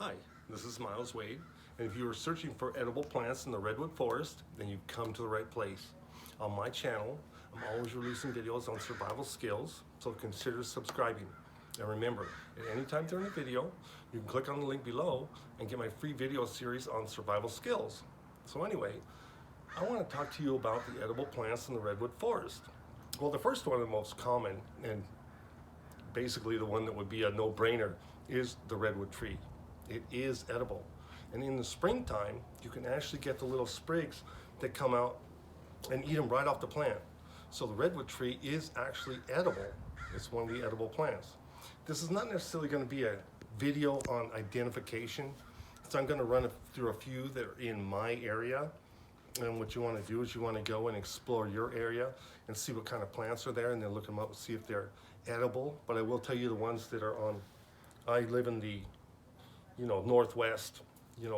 Hi, this is Miles Wade, and if you are searching for edible plants in the Redwood Forest, then you've come to the right place. On my channel, I'm always releasing videos on survival skills, so consider subscribing. And remember, at any time during the video, you can click on the link below and get my free video series on survival skills. So anyway, I want to talk to you about the edible plants in the Redwood Forest. Well, the first one, the most common, and basically the one that would be a no-brainer, is the redwood tree. It is edible. And in the springtime, you can actually get the little sprigs that come out and eat them right off the plant. So the redwood tree is actually edible. It's one of the edible plants. This is not necessarily going to be a video on identification. So I'm going to run through a few that are in my area. And what you want to do is you want to go and explore your area and see what kind of plants are there, and then look them up and see if they're edible. But I will tell you the ones that are on, I live in the northwest,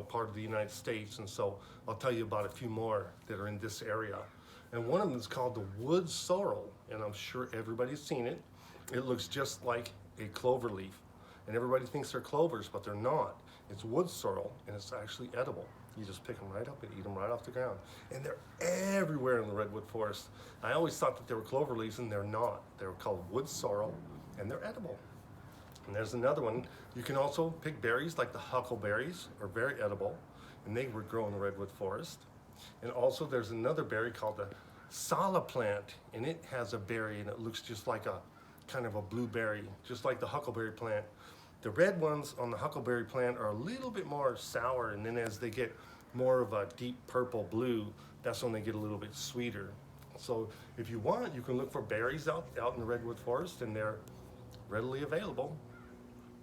part of the United States, and so I'll tell you about a few more that are in this area. And one of them is called the wood sorrel, and I'm sure everybody's seen it. It looks just like a clover leaf, and everybody thinks they're clovers, but they're not. It's wood sorrel, and it's actually edible. You just pick them right up and eat them right off the ground. And they're everywhere in the Redwood Forest. I always thought that they were clover leaves, and they're not. They're called wood sorrel, and they're edible. And there's another one. You can also pick berries like the huckleberries, are very edible, and they would grow in the Redwood Forest. And also there's another berry called the sala plant, and it has a berry, and it looks just like a kind of a blueberry, just like the huckleberry plant. The red ones on the huckleberry plant are a little bit more sour, and then as they get more of a deep purple blue, that's when they get a little bit sweeter. So if you want, you can look for berries out in the Redwood Forest, and they're readily available.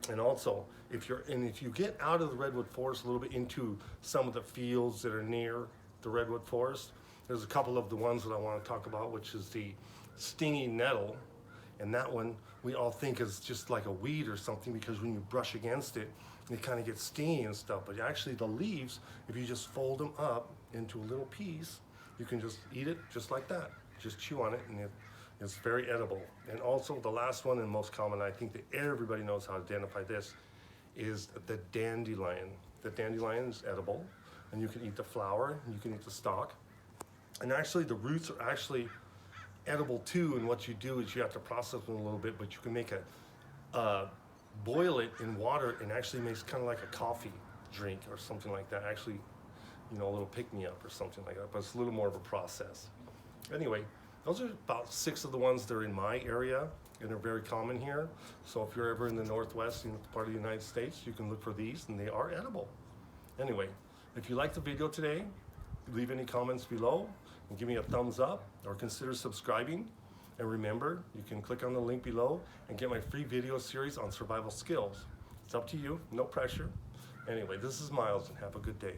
And also, if you get out of the Redwood Forest a little bit into some of the fields that are near the Redwood Forest, there's a couple of the ones that I want to talk about, which is the stinging nettle. And that one we all think is just like a weed or something, because when you brush against it, it kind of gets stingy and stuff. But actually the leaves, if you just fold them up into a little piece, you can just eat it just like that. Just chew on it, and it's very edible. And also the last one, and most common, I think that everybody knows how to identify this, is the dandelion. The dandelion is edible, and you can eat the flower, and you can eat the stalk. And actually the roots are actually edible too, and what you do is you have to process them a little bit, but you can make boil it in water, and actually makes kind of like a coffee drink or something like that. Actually, a little pick-me-up or something like that, but it's a little more of a process. Anyway, those are about 6 of the ones that are in my area, and they're very common here. So if you're ever in the Northwest, part of the United States, you can look for these, and they are edible. Anyway, if you liked the video today, leave any comments below and give me a thumbs up, or consider subscribing. And remember, you can click on the link below and get my free video series on survival skills. It's up to you, no pressure. Anyway, this is Miles, and have a good day.